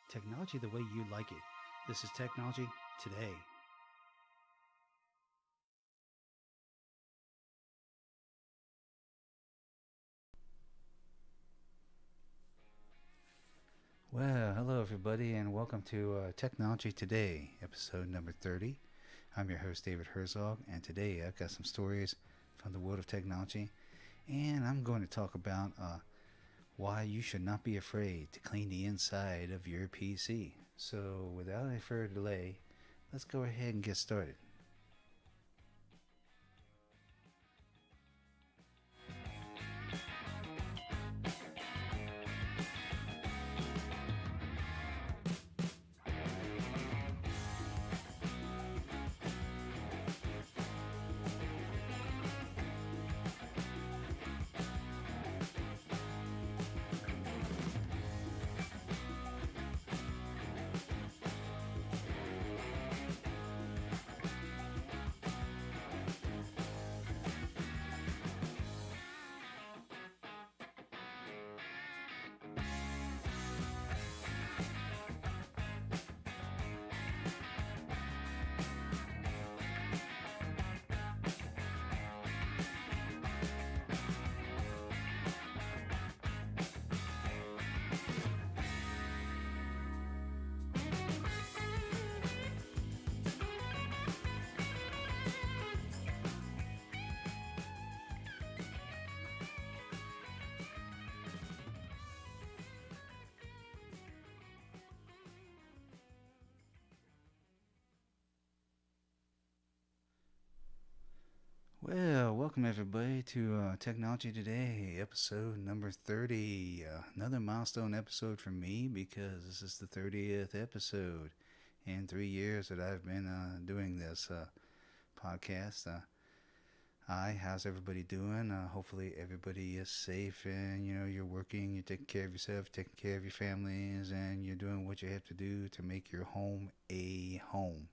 Technology the way you like it. This is Technology Today. Well, hello everybody, and welcome to Technology Today, episode number 30. I'm your host, David Herzog, and today I've got some stories from the world of technology, and I'm going to talk about why you should not be afraid to clean the inside of your PC. So, without any further delay, let's go ahead and get started. Well, welcome everybody to Technology Today, episode number 30. Another milestone episode for me because this is the 30th episode in 3 years that I've been doing this podcast. Hi, how's everybody doing? Hopefully everybody is safe and you're working, you're taking care of yourself, taking care of your families, and you're doing what you have to do to make your home a home.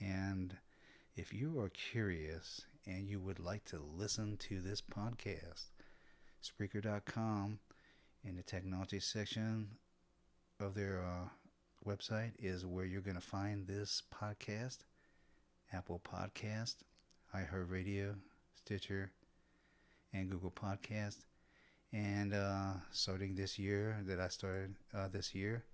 And if you are curious and you would like to listen to this podcast, Spreaker.com in the technology section of their website is where you're going to find this podcast. Apple Podcast, iHeartRadio, Stitcher, and Google Podcast. And starting this year, that I started this year,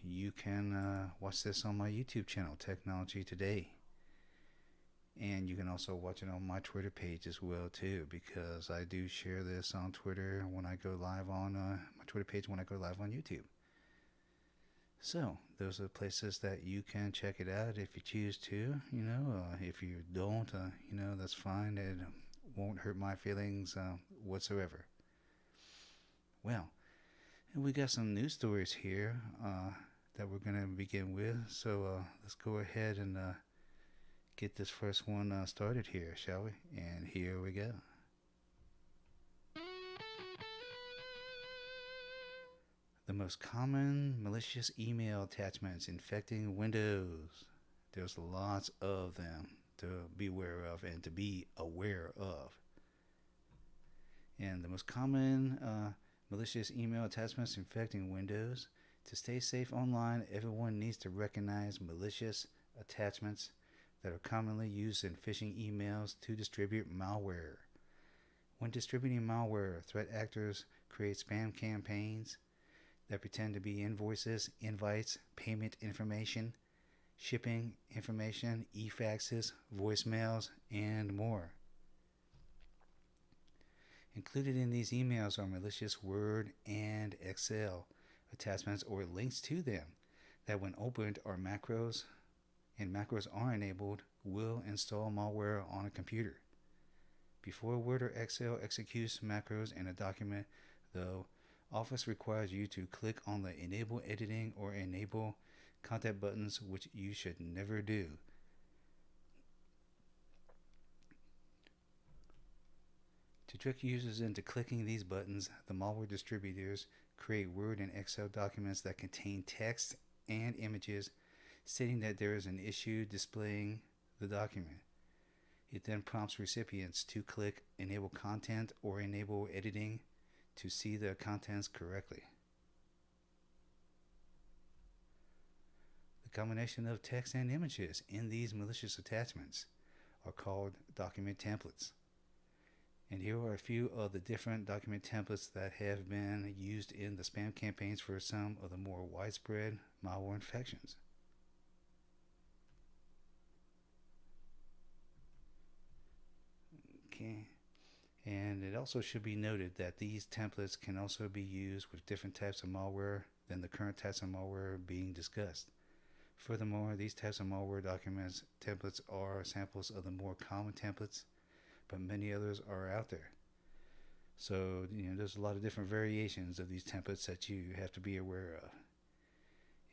you can watch this on my YouTube channel, Technology Today. And you can also watch it on my Twitter page as well too, because I do share this on Twitter when I go live on my Twitter page when I go live on YouTube. So those are the places that you can check it out if you choose to. If you don't, that's fine. It won't hurt my feelings whatsoever. Well, we got some news stories here that we're going to begin with. So let's go ahead and get this first one started here, shall we? And here we go. The most common malicious email attachments infecting Windows. There's lots of them to be aware of and to be aware of. And the most common malicious email attachments infecting Windows. To stay safe online, everyone needs to recognize malicious attachments that are commonly used in phishing emails to distribute malware. When distributing malware, threat actors create spam campaigns that pretend to be invoices, invites, payment information, shipping information, e-faxes, voicemails, and more. Included in these emails are malicious Word and Excel attachments or links to them that, when opened, are macros are enabled, will install malware on a computer. Before Word or Excel executes macros in a document, though, Office requires you to click on the Enable Editing or Enable Content buttons, which you should never do. To trick users into clicking these buttons, the malware distributors create Word and Excel documents that contain text and images stating that there is an issue displaying the document. It then prompts recipients to click Enable Content or Enable Editing to see the contents correctly. combination of text and images in these malicious attachments are called document templates. And here are a few of the different document templates that have been used in the spam campaigns for some of the more widespread malware infections. Okay. And it also should be noted that these templates can also be used with different types of malware than the current types of malware being discussed. Furthermore, these types of malware documents templates are samples of the more common templates, but many others are out there. So, there's a lot of different variations of these templates that you have to be aware of.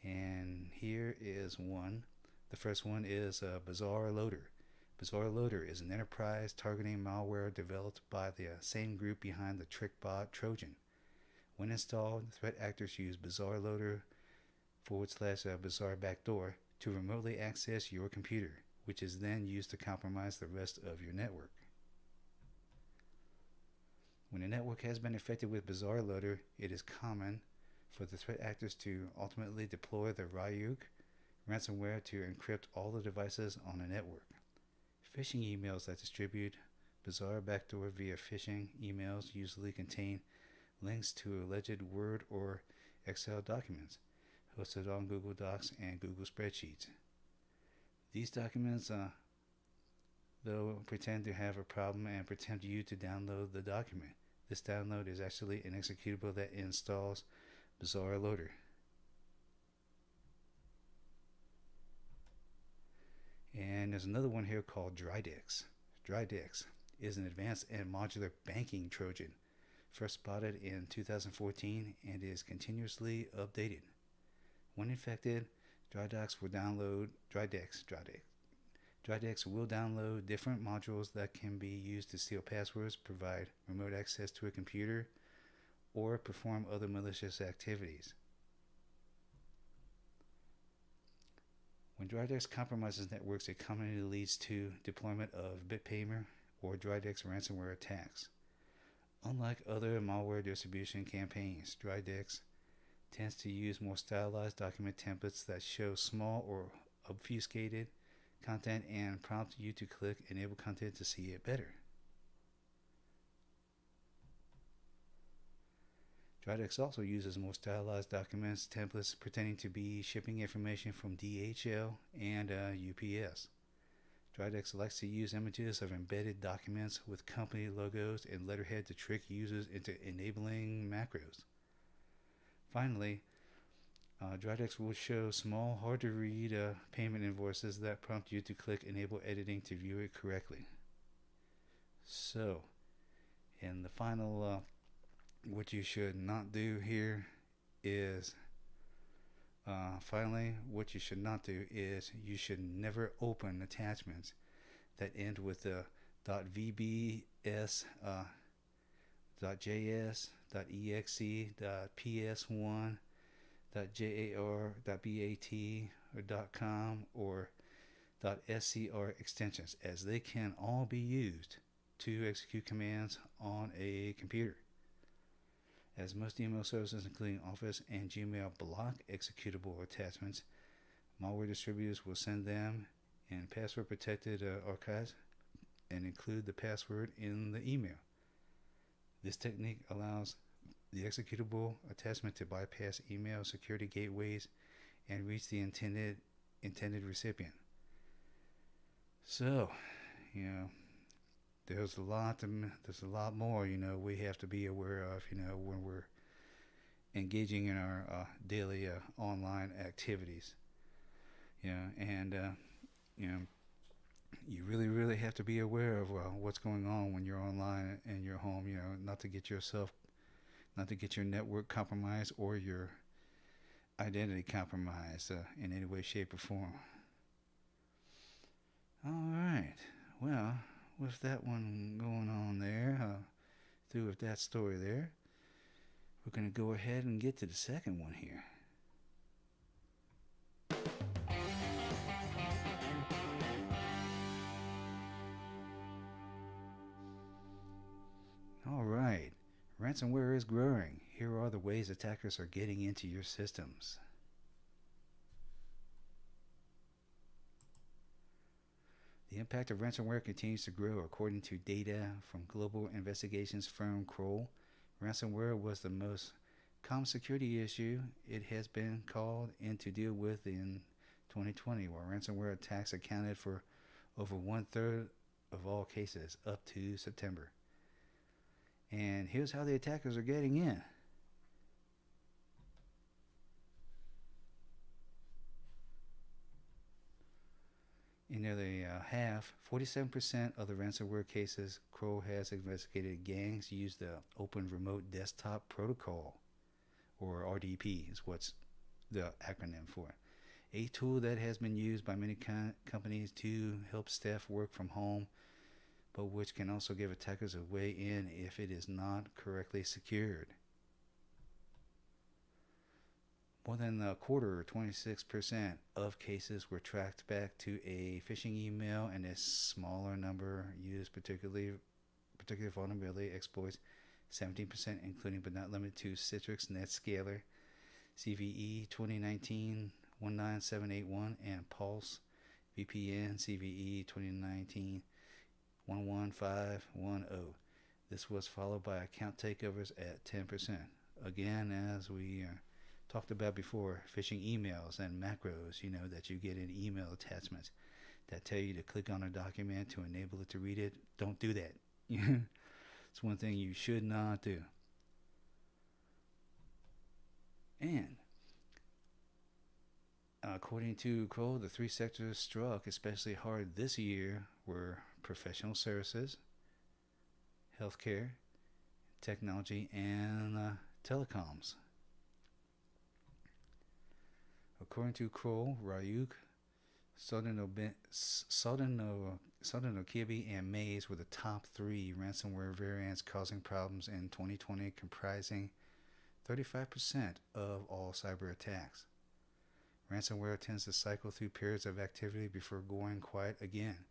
And here is one. The first one is Bazaar Loader. Bazaar Loader is an enterprise targeting malware developed by the same group behind the TrickBot Trojan. When installed, threat actors use Bazaar Loader / Bazaar Backdoor to remotely access your computer, which is then used to compromise the rest of your network. When a network has been infected with Bazaar Loader, it is common for the threat actors to ultimately deploy the Ryuk ransomware to encrypt all the devices on a network. Phishing emails that distribute Bazaar Backdoor via phishing emails usually contain links to alleged Word or Excel documents hosted on Google Docs and Google Spreadsheets. These documents, though, pretend to have a problem and tempt you to download the document. This download is actually an executable that installs Bazaar Loader. And there's another one here called Drydex. Drydex is an advanced and modular banking Trojan, first spotted in 2014 and is continuously updated. When infected, Drydex will download different modules that can be used to steal passwords, provide remote access to a computer, or perform other malicious activities. When Drydex compromises networks, it commonly leads to deployment of BitPaymer or Drydex ransomware attacks. Unlike other malware distribution campaigns, Drydex tends to use more stylized document templates that show small or obfuscated content and prompt you to click enable content to see it better. Drydex also uses more stylized documents templates pretending to be shipping information from DHL and UPS. Drydex likes to use images of embedded documents with company logos and letterhead to trick users into enabling macros. Finally, Drydex will show small, hard-to-read payment invoices that prompt you to click Enable Editing to view it correctly. So, in the final, what you should not do here is, what you should not do is you should never open attachments that end with the .vbs, .js, .exe, .ps1, .jar, .bat, or .com, or .scr extensions, as they can all be used to execute commands on a computer. As most email services, including Office and Gmail, block executable attachments, malware distributors will send them in password-protected archives and include the password in the email. This technique allows the executable attachment to bypass email security gateways and reach the intended recipient. So, there's a lot more, we have to be aware of, when we're engaging in our daily online activities. You really have to be aware of what's going on when you're online in your home, not to get your network compromised or your identity compromised in any way, shape, or form. All right. Well, with that one going on there, through with that story there, we're going to go ahead and get to the second one here. All right. Ransomware is growing. Here are the ways attackers are getting into your systems. The impact of ransomware continues to grow. According to data from global investigations firm Kroll, ransomware was the most common security issue it has been called in to deal with in 2020, while ransomware attacks accounted for over 1/3 of all cases up to September. And here's how the attackers are getting in. In nearly half, 47% of the ransomware cases Kroll has investigated, gangs use the Open Remote Desktop Protocol, or RDP is what's the acronym for it. A tool that has been used by many companies to help staff work from home, but which can also give attackers a way in if it is not correctly secured. More than a quarter, 26% of cases were tracked back to a phishing email, and a smaller number used particular vulnerability exploits, 17%, including but not limited to Citrix NetScaler, CVE 2019-19781, and Pulse VPN CVE 2019-11510. This was followed by account takeovers at 10%. Again, as we talked about before, phishing emails and macros, that you get in email attachments that tell you to click on a document to enable it to read it. Don't do that. It's one thing you should not do. And according to Kroll, the three sectors struck especially hard this year were professional services, healthcare, technology, and telecoms. According to Kroll, Ryuk, Sodinokibi, and Maze were the top three ransomware variants causing problems in 2020, comprising 35% of all cyber attacks. Ransomware tends to cycle through periods of activity before going quiet again,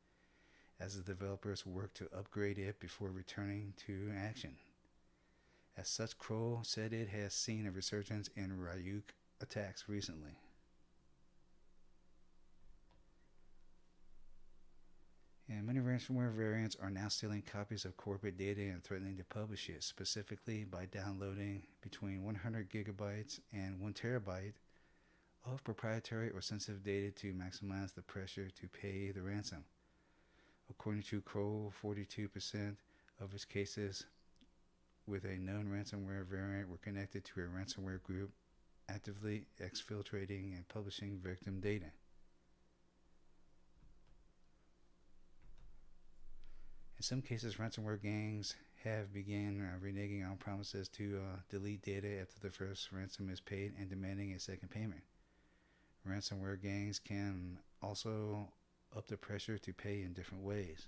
as the developers work to upgrade it before returning to action. As such, Kroll said it has seen a resurgence in Ryuk attacks recently. And many ransomware variants are now stealing copies of corporate data and threatening to publish it, specifically by downloading between 100 gigabytes and 1 terabyte of proprietary or sensitive data to maximize the pressure to pay the ransom. According to Kroll, 42% of its cases with a known ransomware variant were connected to a ransomware group actively exfiltrating and publishing victim data. In some cases, ransomware gangs have begun reneging on promises to delete data after the first ransom is paid and demanding a second payment. Ransomware gangs can also up the pressure to pay in different ways.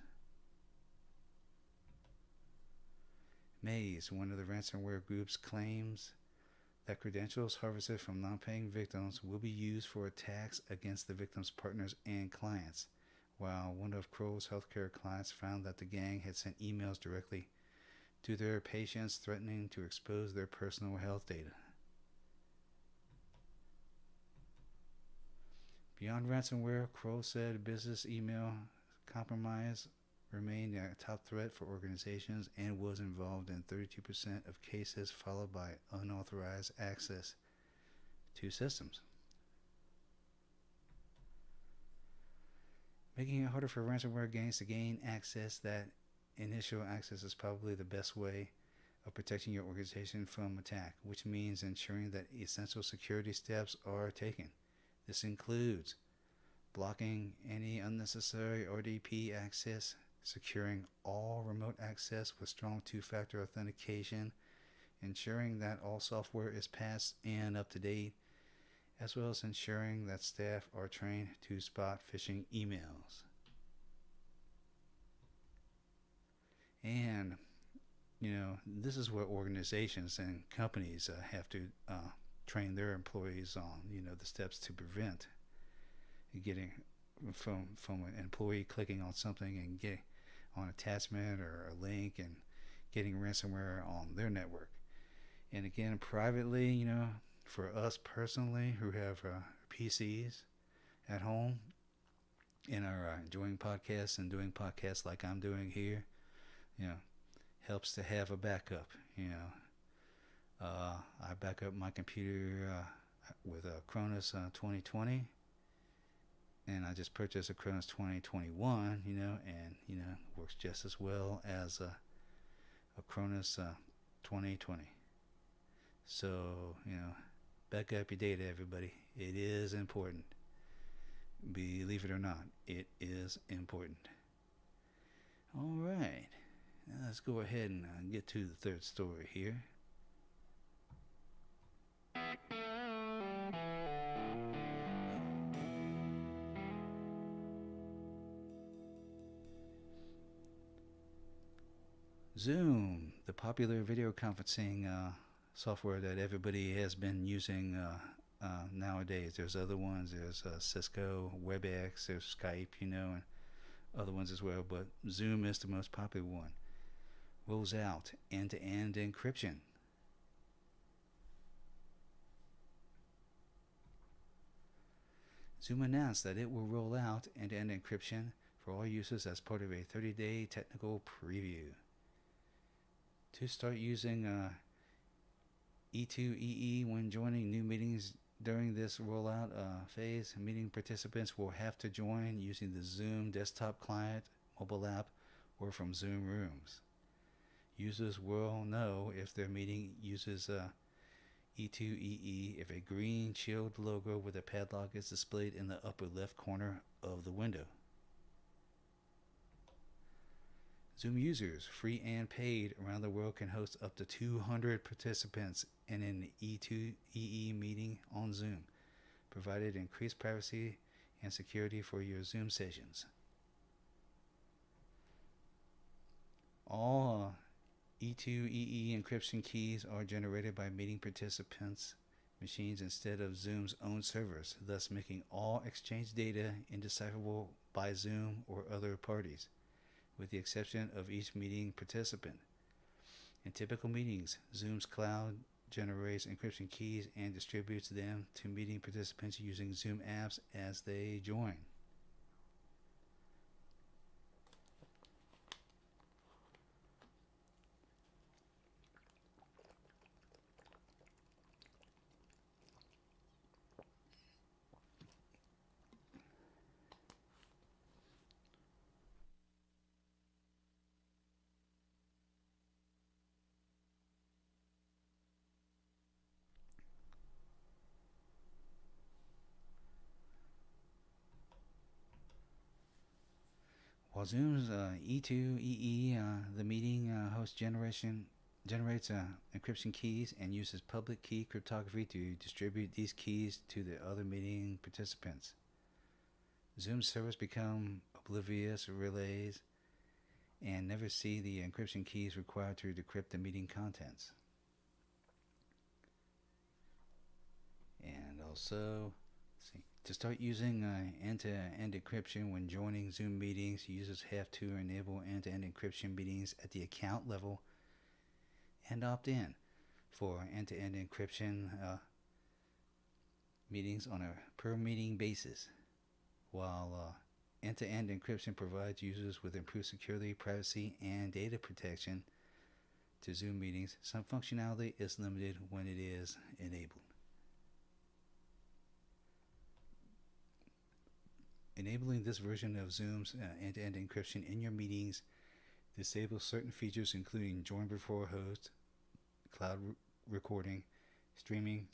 Maze, one of the ransomware groups, claims that credentials harvested from non-paying victims will be used for attacks against the victims' partners and clients, while one of Kroll's healthcare clients found that the gang had sent emails directly to their patients threatening to expose their personal health data. Beyond ransomware, Kroll said business email compromise remained a top threat for organizations and was involved in 32% of cases, followed by unauthorized access to systems. Making it harder for ransomware gangs to gain access, that initial access is probably the best way of protecting your organization from attack, which means ensuring that essential security steps are taken. This includes blocking any unnecessary RDP access, securing all remote access with strong two-factor authentication, ensuring that all software is passed and up to date, as well as ensuring that staff are trained to spot phishing emails. And, this is what organizations and companies have to train their employees on, the steps to prevent getting from an employee clicking on something and getting on attachment or a link and getting ransomware on their network. And again, privately, for us personally who have PCs at home, and are enjoying podcasts and doing podcasts like I'm doing here, you know, helps to have a backup. I back up my computer with a Cronus 2020, and I just purchased a Cronus 2021, and works just as well as a Cronus 2020. So back up your data, everybody. It is important. Believe it or not, it is important. All right, now let's go ahead and get to the third story here. Zoom, the popular video conferencing software that everybody has been using nowadays. There's other ones. There's Cisco, WebEx, there's Skype, and other ones as well. But Zoom is the most popular one. Rolls out end-to-end encryption. Zoom announced that it will roll out end-to-end encryption for all users as part of a 30-day technical preview. To start using E2EE when joining new meetings during this rollout phase, meeting participants will have to join using the Zoom desktop client, mobile app, or from Zoom Rooms. Users will know if their meeting uses E2EE if a green shield logo with a padlock is displayed in the upper left corner of the window. Zoom users, free and paid, around the world can host up to 200 participants in an E2EE meeting on Zoom, provided increased privacy and security for your Zoom sessions. All E2EE encryption keys are generated by meeting participants' machines instead of Zoom's own servers, thus making all exchange data indecipherable by Zoom or other parties, with the exception of each meeting participant. In typical meetings, Zoom's cloud generates encryption keys and distributes them to meeting participants using Zoom apps as they join. While Zoom's E2EE, the meeting host generates encryption keys and uses public key cryptography to distribute these keys to the other meeting participants. Zoom servers become oblivious relays and never see the encryption keys required to decrypt the meeting contents. And also, to start using end-to-end encryption when joining Zoom meetings, users have to enable end-to-end encryption meetings at the account level and opt in for end-to-end encryption meetings on a per meeting basis. While end-to-end encryption provides users with improved security, privacy, and data protection to Zoom meetings, some functionality is limited when it is enabled. Enabling this version of Zoom's end-to-end encryption in your meetings disables certain features including join before host, cloud recording, streaming,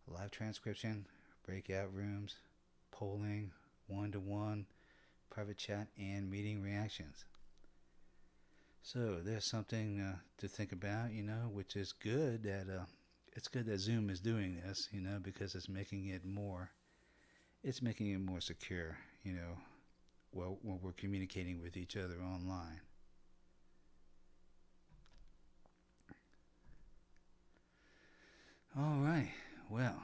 live transcription, breakout rooms, polling, one-to-one, private chat, and meeting reactions. So there's something to think about, which is good that it's good that Zoom is doing this, because it's making it more secure, when we're communicating with each other online. All right. Well,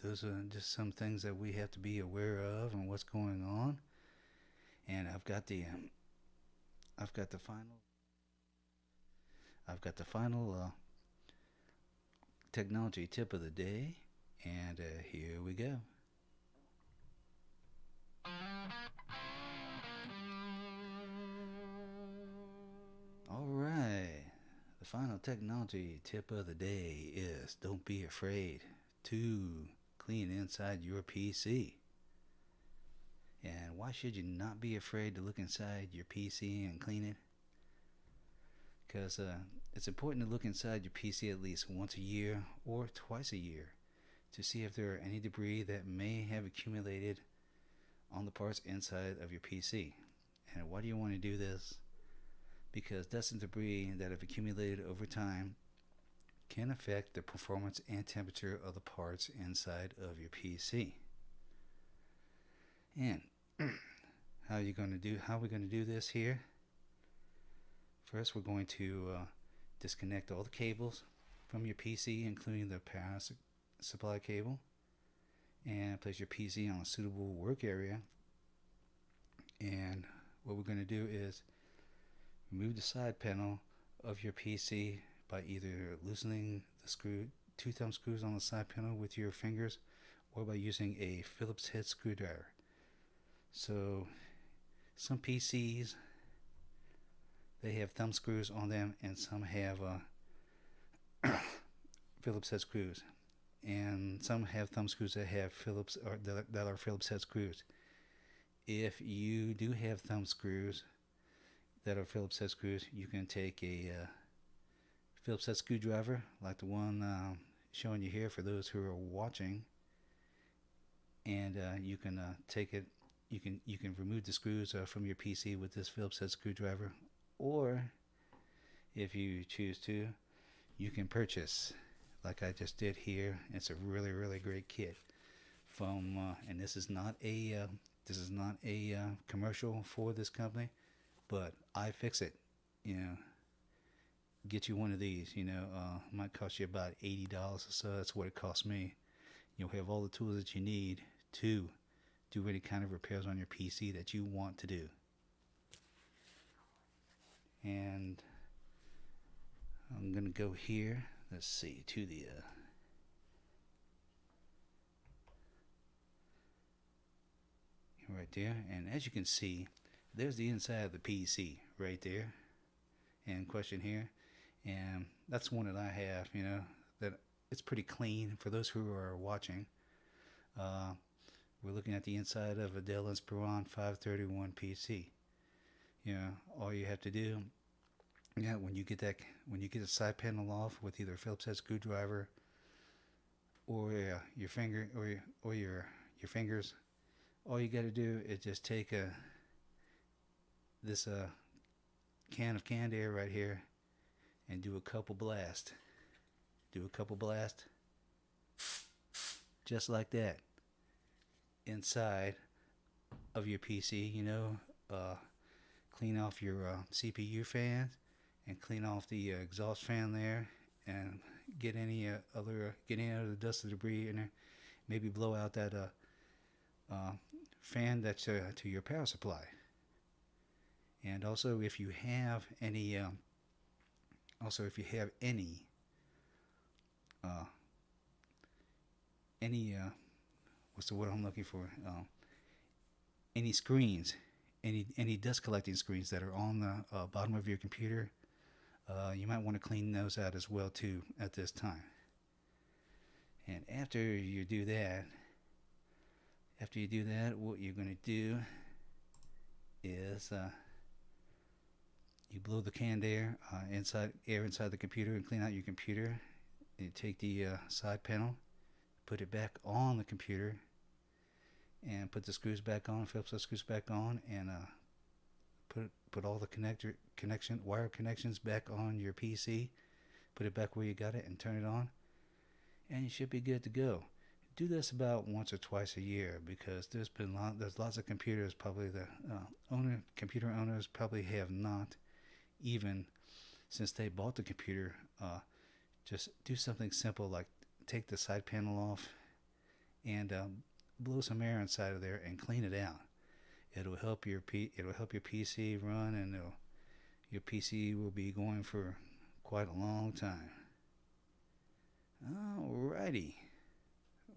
those are just some things that we have to be aware of and what's going on. And I've got the final technology tip of the day, and here we go. The final technology tip of the day is don't be afraid to clean inside your PC. And why should you not be afraid to look inside your PC and clean it? Because it's important to look inside your PC at least once a year or twice a year to see if there are any debris that may have accumulated on the parts inside of your PC. And why do you want to do this? Because dust and debris that have accumulated over time can affect the performance and temperature of the parts inside of your PC. And how are we going to do this here? First, we're going to disconnect all the cables from your PC, including the power supply cable, and place your PC on a suitable work area. And what we're going to do is remove the side panel of your PC by either loosening the two thumb screws on the side panel with your fingers, or by using a Phillips head screwdriver. So some PCs, they have thumb screws on them, and some have Phillips head screws, and some have thumb screws that have Phillips or that are Phillips head screws. If you do have thumb screws that are Phillips head screws, you can take a Phillips head screwdriver like the one showing you here for those who are watching, and you can take it. You can remove the screws from your PC with this Phillips head screwdriver, or if you choose to, you can purchase, like I just did here. It's a really great kit from, and this is not a commercial for this company, but iFixit. Get you one of these. Might cost you about $80 or so. That's what it cost me. You'll have all the tools that you need to do any kind of repairs on your PC that you want to do. And I'm gonna go here. Let's see, to the right there, and as you can see, there's the inside of the PC right there, and question here, and that's one that I have. That it's pretty clean. For those who are watching, we're looking at the inside of a Dell Inspiron 531 PC. All you have to do, when you get the side panel off with either a Phillips head screwdriver or your finger or your fingers, all you got to do is just take this can of canned air right here and do a couple blasts. Just like that. Inside of your PC, clean off your CPU fans and clean off the exhaust fan there, and get any other dust or debris in there. Maybe blow out that fan that's to your power supply. And also, if you have any, what's the word I'm looking for? Any screens, any dust collecting screens that are on the bottom of your computer, you might want to clean those out as well too at this time. And after you do that, what you're going to do is you blow the canned air inside the computer and clean out your computer. You take the side panel, put it back on the computer, and put the screws back on, Phillips head screws back on, and put all the wire connections back on your PC. Put it back where you got it and turn it on, and you should be good to go. Do this about once or twice a year, because there's lots of computers, probably the computer owners probably have not, even since they bought the computer, just do something simple like take the side panel off and blow some air inside of there and clean it out. It'll help your PC run, and your PC will be going for quite a long time. Alrighty.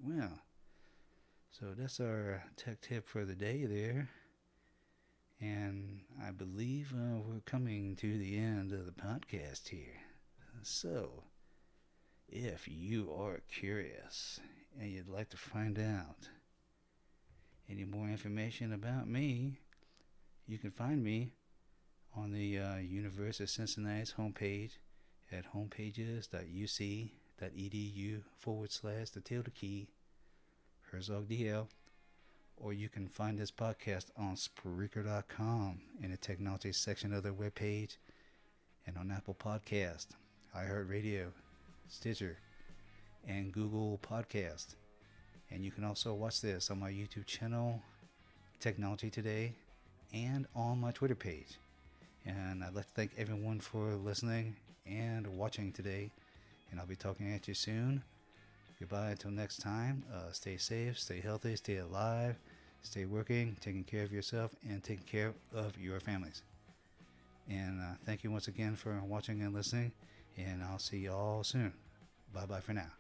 Well, so that's our tech tip for the day there. And I believe we're coming to the end of the podcast here. So, if you are curious and you'd like to find out any more information about me, you can find me on the University of Cincinnati's homepage at homepages.uc.edu/the tilde key Herzog DL, or you can find this podcast on Spreaker.com in the technology section of their webpage, and on Apple Podcast, iHeartRadio, Stitcher, and Google Podcast. And you can also watch this on my YouTube channel, Technology Today, and on my Twitter page. And I'd like to thank everyone for listening and watching today. And I'll be talking at you soon. Goodbye until next time. Stay safe, stay healthy, stay alive, stay working, taking care of yourself, and taking care of your families. And thank you once again for watching and listening. And I'll see you all soon. Bye-bye for now.